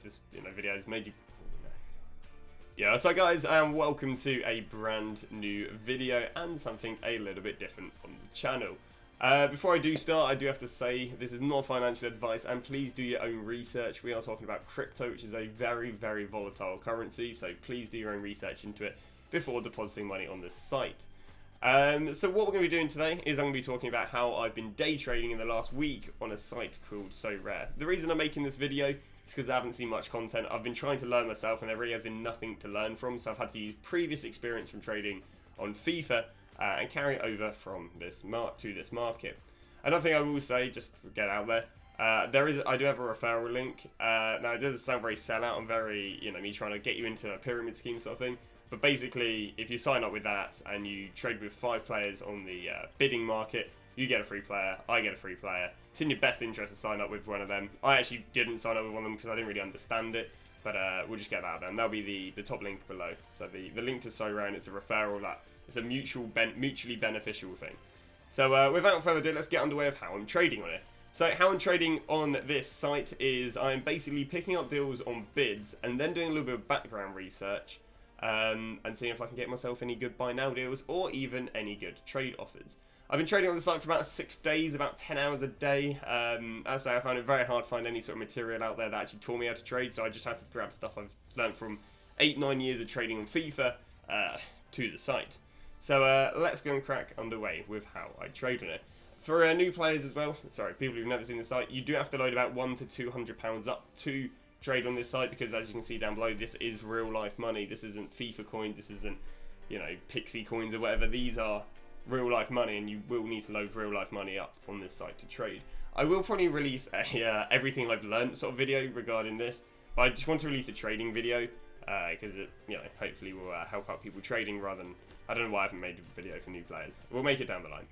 this video has made you. Yeah, so guys, welcome to a brand new video and something a little bit different on the channel. Before I do start, I do have to say this is not financial advice, and please do your own research. We are talking about crypto, which is a very, very volatile currency, so please do your own research into it before depositing money on this site. So what we're going to be doing today is I'm going to be talking about how I've been day trading in the last week on a site called SoRare. The reason I'm making this video is because I haven't seen much content. I've been trying to learn myself and there really has been nothing to learn from, so I've had to use previous experience from trading on FIFA and carry it over from this to this market. Another thing I will say, just to get out there, I do have a referral link. Now it doesn't sound very sellout and very, me trying to get you into a pyramid scheme sort of thing. But basically, if you sign up with that and you trade with 5 players on the bidding market, you get a free player, I get a free player. It's in your best interest to sign up with one of them. I actually didn't sign up with one of them because I didn't really understand it, but we'll just get that then. That'll be the top link below. So the link to SoRare, and it's a referral that it's a mutually beneficial thing. So without further ado, let's get underway of how I'm trading on it. So how I'm trading on this site is I'm basically picking up deals on bids and then doing a little bit of background research. And seeing if I can get myself any good buy now deals or even any good trade offers. I've been trading on the site for about 6 days, about 10 hours a day. As I say, I found it very hard to find any sort of material out there that actually taught me how to trade, so I just had to grab stuff I've learned from 8-9 years of trading on FIFA to the site. So let's go and crack underway with how I trade on it. For new players as well, sorry, people who've never seen the site, you do have to load about £100 to £200 up to trade on this site, because as you can see down below, this is real life money. This isn't FIFA coins, this isn't pixie coins or whatever. These are real life money, and you will need to load real life money up on this site to trade. I will probably release a everything I've learned sort of video regarding this, but I just want to release a trading video because it hopefully will help out people trading rather than, I don't know why I haven't made a video for new players. We'll make it down the line.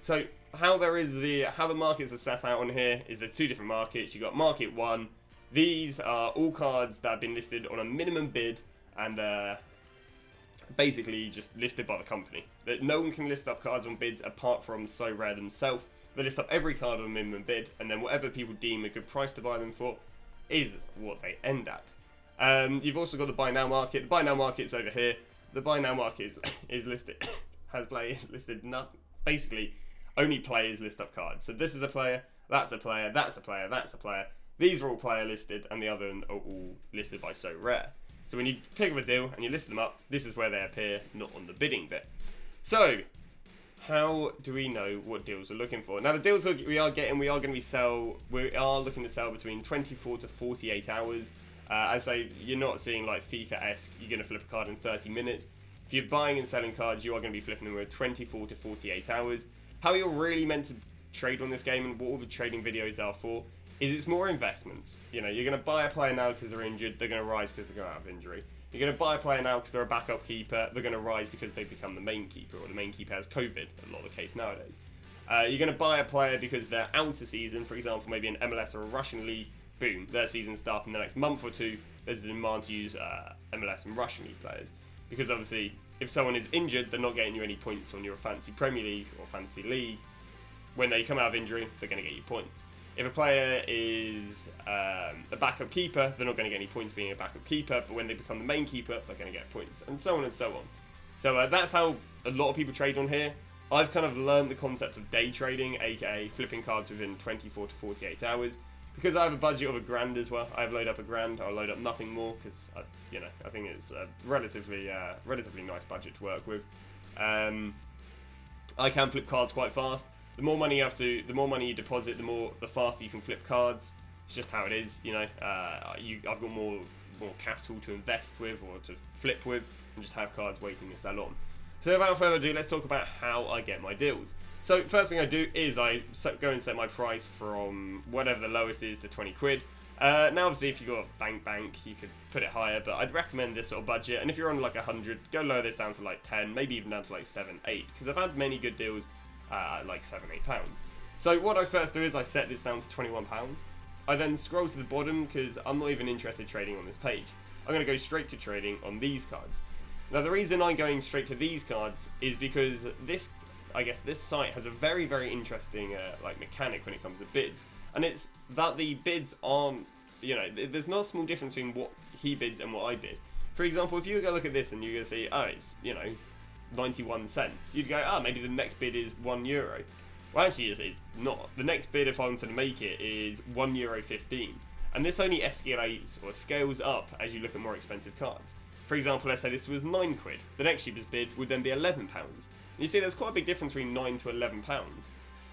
So how the markets are set out on here is there's 2 different markets. You've got market 1. These are all cards that have been listed on a minimum bid and basically just listed by the company. That no one can list up cards on bids apart from SoRare themselves. They list up every card on a minimum bid, and then whatever people deem a good price to buy them for is what they end at. You've also got the buy now market. The buy now market is over here. The buy now market is listed has players listed. Basically, only players list up cards. So this is a player, that's a player, that's a player, that's a player. These are all player listed, and the other are all listed by SoRare. So when you pick up a deal and you list them up, this is where they appear, not on the bidding bit. So how do we know what deals we're looking for? Now the deals we are looking to sell between 24 to 48 hours. I say you're not seeing like FIFA-esque, you're going to flip a card in 30 minutes. If you're buying and selling cards, you are going to be flipping them with 24 to 48 hours. How you're really meant to trade on this game and what all the trading videos are for is it's more investments. You're going to buy a player now because they're injured, they're going to rise because they go out of injury. You're going to buy a player now because they're a backup keeper, they're going to rise because they become the main keeper, or the main keeper has COVID, a lot of the case nowadays. You're going to buy a player because they're out of season, for example, maybe an MLS or a Russian league, boom, their season starts in the next month or 2, there's a demand to use MLS and Russian league players. Because obviously, if someone is injured, they're not getting you any points on your fantasy Premier League or fantasy league. When they come out of injury, they're going to get you points. If a player is a backup keeper, they're not going to get any points being a backup keeper, but when they become the main keeper, they're going to get points, and so on and so on. So that's how a lot of people trade on here. I've kind of learned the concept of day trading, aka flipping cards within 24 to 48 hours. Because I have a budget of £1,000 as well, I've loaded up £1,000, I'll load up nothing more, because I think it's a relatively nice budget to work with. I can flip cards quite fast. The more money you deposit, the faster you can flip cards. It's just how it is, I've got more capital to invest with or to flip with, and just have cards waiting to sell on. So without further ado, let's talk about how I get my deals. So first thing I do is I go and set my price from whatever the lowest is to 20 quid. Now obviously if you've got a bank, you could put it higher, but I'd recommend this sort of budget. And if you're on like 100, go lower this down to like 10, maybe even down to like 7, 8, because I've had many good deals like 7, 8 pounds. So what I first do is I set this down to 21 pounds. I then scroll to the bottom because I'm not even interested in trading on this page. I'm going to go straight to trading on these cards. Now the reason I'm going straight to these cards is because this site has a very interesting mechanic when it comes to bids, and it's that the bids aren't you know, there's not a small difference between what he bids and what I bid. For example, if you go look at this and you're going to see, oh, it's, you know, 91 cents, you'd go, oh, maybe the next bid is €1. Well, actually, it's not. The next bid, if I wanted to make it, is €1.15. And this only escalates or scales up as you look at more expensive cards. For example, let's say this was £9. The next cheapest bid would then be £11. You see, there's quite a big difference between £9 to £11.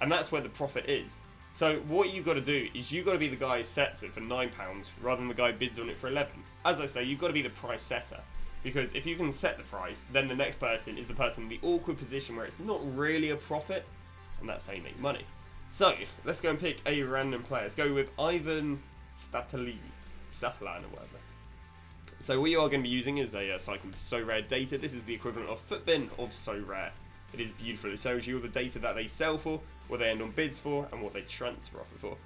And that's where the profit is. So what you've got to do is you've got to be the guy who sets it for £9 rather than the guy who bids on it for 11. As I say, you've got to be the price setter. Because if you can set the price, then the next person is the person in the awkward position where it's not really a profit, and that's how you make money. So, let's go and pick a random player. Let's go with Ivan Statalan or whatever. So what you are going to be using is a site called SoRare data. This is the equivalent of Footbin of SoRare. It is beautiful. It shows you all the data that they sell for, what they end on bids for, and what they transfer offer for.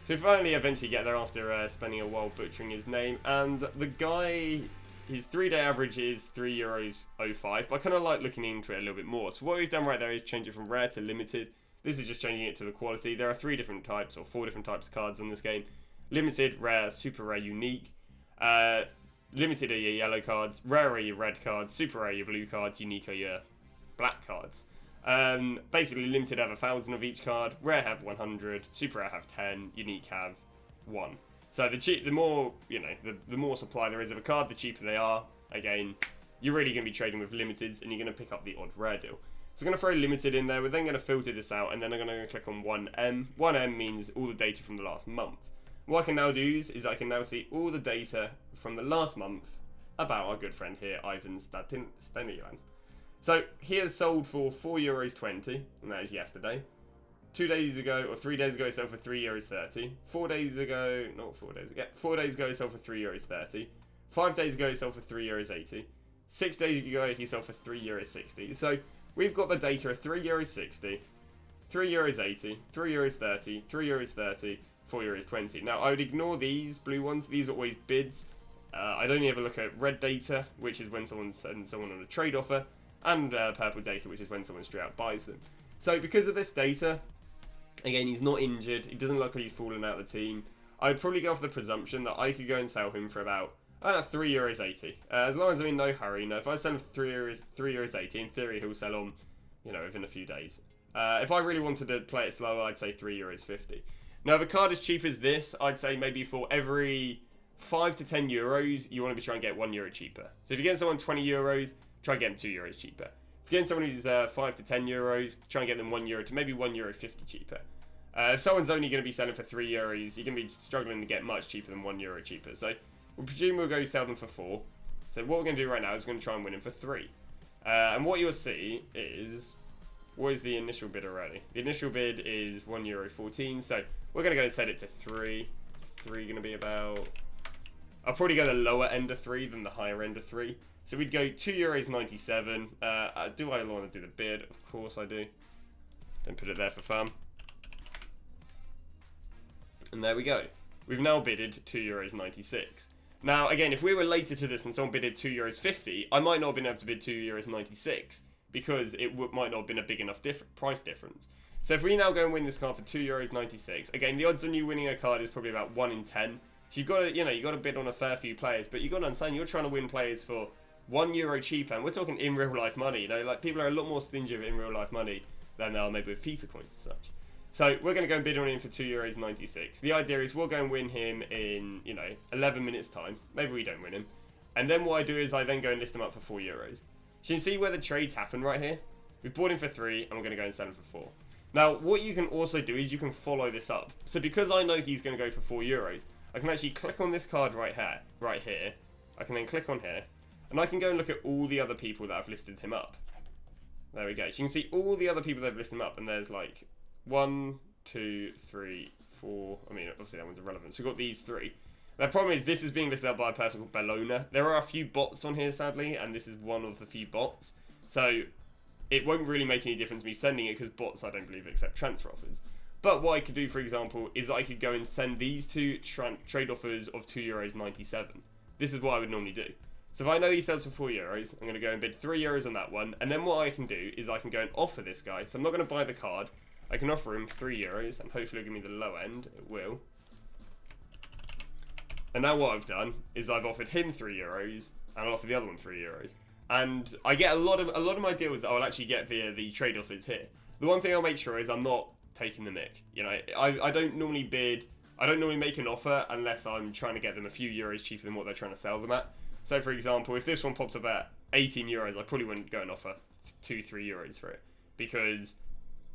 So we finally eventually get there after spending a while butchering his name, and the guy, his 3-day average is €3.05, but I kind of like looking into it a little bit more. So what he's done right there is change it from rare to limited. This is just changing it to the quality. There are 4 different types of cards on this game. Limited, rare, super rare, unique. Limited are your yellow cards, rare are your red cards, super rare are your blue cards, unique are your black cards. Basically, limited have 1,000 of each card, rare have 100, super rare have 10, unique have 1. So the more, you know, the more supply there is of a card, the cheaper they are. Again, you're really going to be trading with limiteds, and you're going to pick up the odd rare deal. So I'm going to throw limited in there. We're then going to filter this out, and then I'm going to click on 1M. 1M means all the data from the last month. What I can now do is I can now see all the data from the last month about our good friend here, Ivan Statalan. So he has sold for €4.20, and that is yesterday. 2 days ago, or 3 days ago, he sold for €3.30. 4 days ago, not 4 days ago, 4 days ago, he sold for €3.30. 5 days ago, he sold for €3.80. 6 days ago, he sold for €3.60. So we've got the data of €3.60, €3.80, €3.30, €3.30, €4.20. Now, I would ignore these blue ones. These are always bids. I'd only ever look at red data, which is when someone sends someone on a trade offer, and purple data, which is when someone straight out buys them. So because of this data, again, he's not injured. It doesn't look like he's fallen out of the team. I'd probably go off the presumption that I could go and sell him for about €3.80. As long as I'm in no hurry. Now, if I sell him for €3.80, in theory, he'll sell on, you know, within a few days. If I really wanted to play it slower, I'd say €3.50. Now, if a card as cheap as this, I'd say maybe for every 5 to 10 euros, you want to be trying to get €1 cheaper. So if you get someone €20, try and get them €2 cheaper. If you're getting someone who's 5 to 10 euros, try and get them €1 to maybe €1.50 cheaper. If someone's only going to be selling for €3, you're going to be struggling to get much cheaper than €1 cheaper. So we'll presume we'll go sell them for 4. So what we're going to do right now is we're going to try and win them for 3. And what you'll see is, what is the initial bid already? The initial bid is €1.14. So we're going to go and set it to 3. Is 3 going to be about... I'll probably go the lower end of 3 than the higher end of 3. So we'd go €2.97. Do I want to do the bid? Of course I do. Don't put it there for fun. And there we go. We've now bidded €2.96. Now, again, if we were later to this and someone bidded €2.50, I might not have been able to bid €2.96 because it might not have been a big enough price difference. So if we now go and win this card for €2.96, again, the odds on you winning a card is probably about 1 in 10. So you've got to, you've got to bid on a fair few players, but you've got to understand you're trying to win players for €1 cheaper, and we're talking in real life money. Like people are a lot more stingy with in real life money than they are maybe with FIFA coins and such. So we're going to go and bid on him for €2.96. The idea is we'll go and win him in 11 minutes time. Maybe we don't win him, and then what I do is I then go and list him up for €4. So you can see where the trades happen right here. We bought him for 3, and we're going to go and sell him for 4. Now what you can also do is you can follow this up. So because I know he's going to go for €4, I can actually click on this card right here. I can then click on here, and I can go and look at all the other people that have listed him up. There we go. So you can see all the other people that have listed him up, and there's like 1, 2, 3, 4. I mean, obviously that one's irrelevant. So we've got these 3. The problem is this is being listed up by a person called Bellona. There are a few bots on here, sadly, and this is one of the few bots. So it won't really make any difference me sending it because bots, I don't believe, accept transfer offers. But what I could do, for example, is I could go and send these 2 trade offers of €2.97. This is what I would normally do. So if I know he sells for €4, I'm going to go and bid €3 on that one. And then what I can do is I can go and offer this guy. So I'm not going to buy the card. I can offer him €3, and hopefully it'll give me the low end. It will. And now what I've done is I've offered him €3 and I offered the other one €3. And I get a lot of my deals I'll actually get via the trade offers here. The one thing I'll make sure is I'm not taking the mick. You know, I don't normally bid. I don't normally make an offer unless I'm trying to get them a few euros cheaper than what they're trying to sell them at. So, for example, if this one popped up at €18, I probably wouldn't go and offer €2-3 for it, because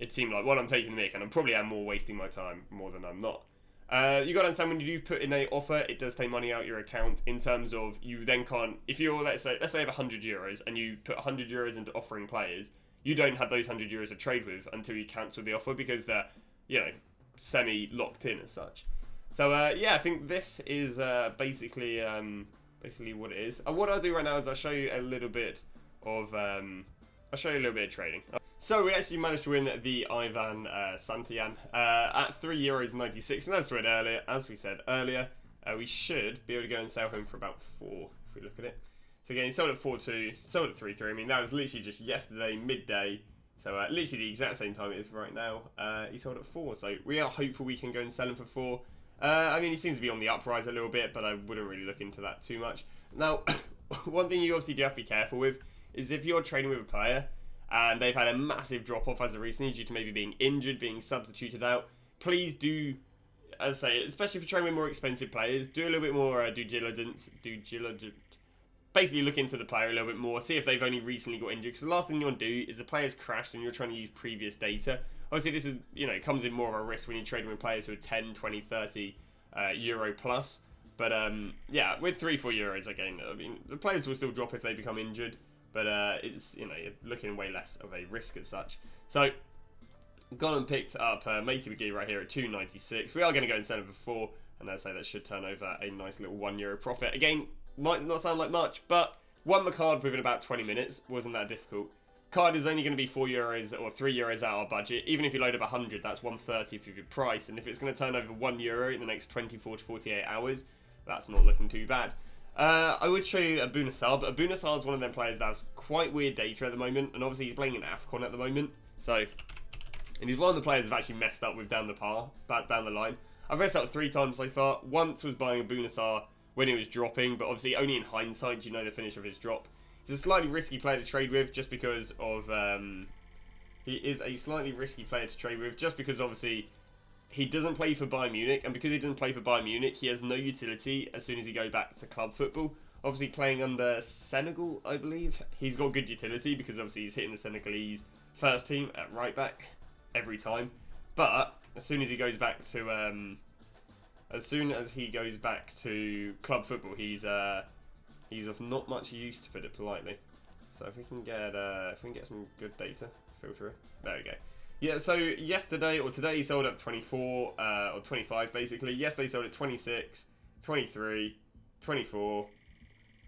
it seemed like, well, I'm taking the mick, and I'm probably more wasting my time more than I'm not. You got to understand, when you do put in a offer, it does take money out your account, in terms of you then can't, if you're, let's say you have €100 and you put €100 into offering players, you don't have those €100 to trade with until you cancel the offer, because they're, you know, semi locked in as such. So yeah, I think this is basically what it is. And what I'll do right now is I'll show you a little bit of trading. So we actually managed to win the Ivan Santian at €3.96, and as we said earlier, we should be able to go and sell him for about 4 if we look at it. So again, he sold at 4.2, sold at 3.3. I mean, that was literally just yesterday midday. So literally the exact same time it is right now. He sold at 4, so we are hopeful we can go and sell him for 4. I mean, he seems to be on the uprise a little bit, but I wouldn't really look into that too much. Now, one thing you obviously do have to be careful with is if you're trading with a player and they've had a massive drop-off as of recently due to maybe being injured, being substituted out, please do, as I say, especially if you're trading with more expensive players, do a little bit more due diligence. Basically look into the player a little bit more, see if they've only recently got injured, because the last thing you want to do is the player's crashed and you're trying to use previous data. Obviously, this is, you know, it comes in more of a risk when you're trading with players who are 10, 20, 30 euro plus. But yeah, with €3-4 again, I mean, the players will still drop if they become injured, but it's, you know, you're looking way less of a risk as such. So, gone and picked up Matey McGee right here at 2.96. We are going to go and sell him for 4, and I say that should turn over a nice little €1 profit. Again, might not sound like much, but won the card within about 20 minutes. Wasn't that difficult. Card is only going to be €4 or €3 out of our budget. Even if you load up 100, that's 130 for your price. And if it's going to turn over €1 in the next 24 to 48 hours, that's not looking too bad. I would show you Abuna Sar, but Abuna Sar is one of them players that has quite weird data at the moment, and obviously he's playing in AFCON at the moment. So, and he's one of the players I've actually messed up with down the line. I've messed up 3 times so far. Once was buying Abuna Sar when he was dropping, but obviously only in hindsight do you know the finish of his drop. He's a slightly risky player to trade with just because of... he is a slightly risky player to trade with just because obviously he doesn't play for Bayern Munich, and because he doesn't play for Bayern Munich, he has no utility as soon as he goes back to club football. Obviously playing under Senegal, I believe, he's got good utility because obviously he's hitting the Senegalese first team at right back every time. But as soon as he goes back to... club football, he's of not much use, to put it politely. So if we can get some good data, filter it. There we go. Yeah, so yesterday or today he sold at 24 or 25 basically. Yesterday he sold at 26, 23, 24,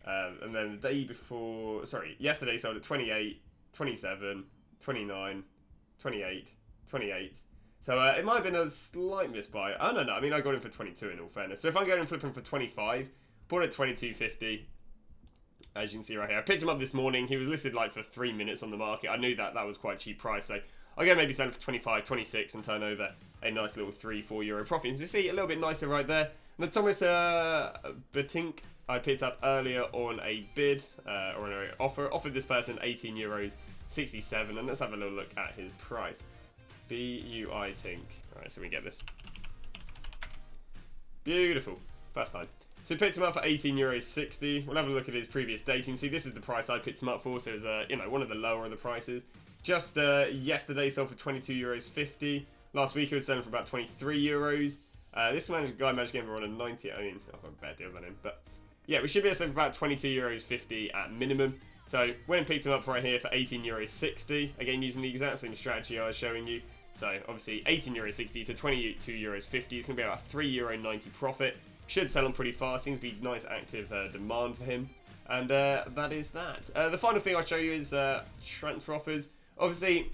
and then the day before, yesterday he sold at 28, 27, 29, 28, 28. So it might have been a slight misbuy. Oh no, I mean I got him for 22 in all fairness. So if I'm going and flipping for 25, bought at 22.50. As you can see right here, I picked him up this morning. He was listed like for 3 minutes on the market. I knew that was quite a cheap price, so I'll go maybe sell him for 25, 26 and turn over a nice little €3-4 profit. As you see, a little bit nicer right there. And the Thomas Betink I picked up earlier on a bid or an offer. Offered this person €18.67, and let's have a little look at his price. BUI Tink. Alright, so we get this. Beautiful. First time. So we picked him up for €18.60. We'll have a look at his previous dating. See, this is the price I picked him up for, so it was, you know, one of the lower of the prices. Just yesterday sold for €22.50. Last week it was selling for about €23. This guy managed to get him around a 90. I mean, I've got a better deal than him, but yeah, we should be able to sell for about €22.50 at minimum. So went and picked him up right here for €18.60. Again, using the exact same strategy I was showing you. So obviously €18.60 to €22.50 is going to be about a €3.90 profit. Should sell on pretty fast. Seems to be nice active demand for him. And that is that. The final thing I'll show you is transfer offers. Obviously,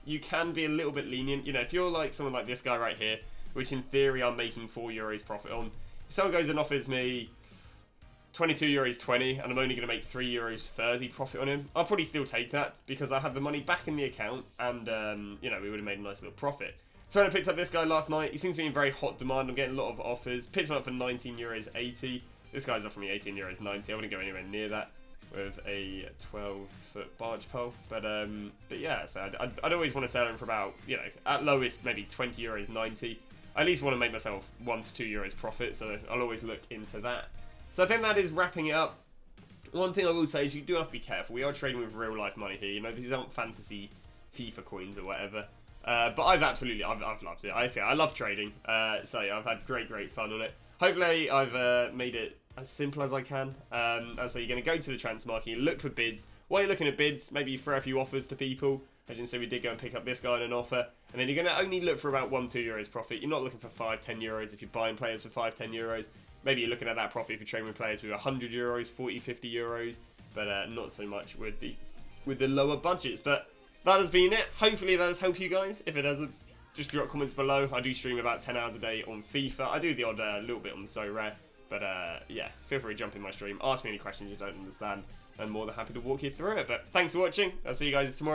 you can be a little bit lenient. You know, if you're like someone like this guy right here, which in theory I'm making €4 profit on. If someone goes and offers me €22.20 and I'm only going to make €3.30 profit on him, I'll probably still take that because I have the money back in the account and, you know, we would have made a nice little profit. So I picked up this guy last night. He seems to be in very hot demand. I'm getting a lot of offers. Picked him up for €19.80. This guy's offering me €18.90. I wouldn't go anywhere near that with a 12-foot barge pole. But yeah, so I'd always want to sell him for about, you know, at lowest maybe €20.90. I at least want to make myself €1 to €2 profit, so I'll always look into that. So I think that is wrapping it up. One thing I will say is you do have to be careful. We are trading with real life money here. You know, these aren't fantasy FIFA coins or whatever. But I've loved it. I love trading. So yeah, I've had great fun on it. Hopefully I've made it as simple as I can. So you're going to go to the transfer market, you look for bids. While you're looking at bids, maybe you throw a few offers to people. As you can see, we did go and pick up this guy on an offer. And then you're going to only look for about €1 to €2 profit. You're not looking for €5, €10 if you're buying players for €5, €10. Maybe you're looking at that profit if you're trading with players with €100, €40, €50. But not so much with the lower budgets. But that has been it. Hopefully that has helped you guys. If it hasn't, just drop comments below. I do stream about 10 hours a day on FIFA. I do the odd little bit on the SoRare. But yeah, feel free to jump in my stream. Ask me any questions you don't understand. I'm more than happy to walk you through it. But thanks for watching. I'll see you guys tomorrow.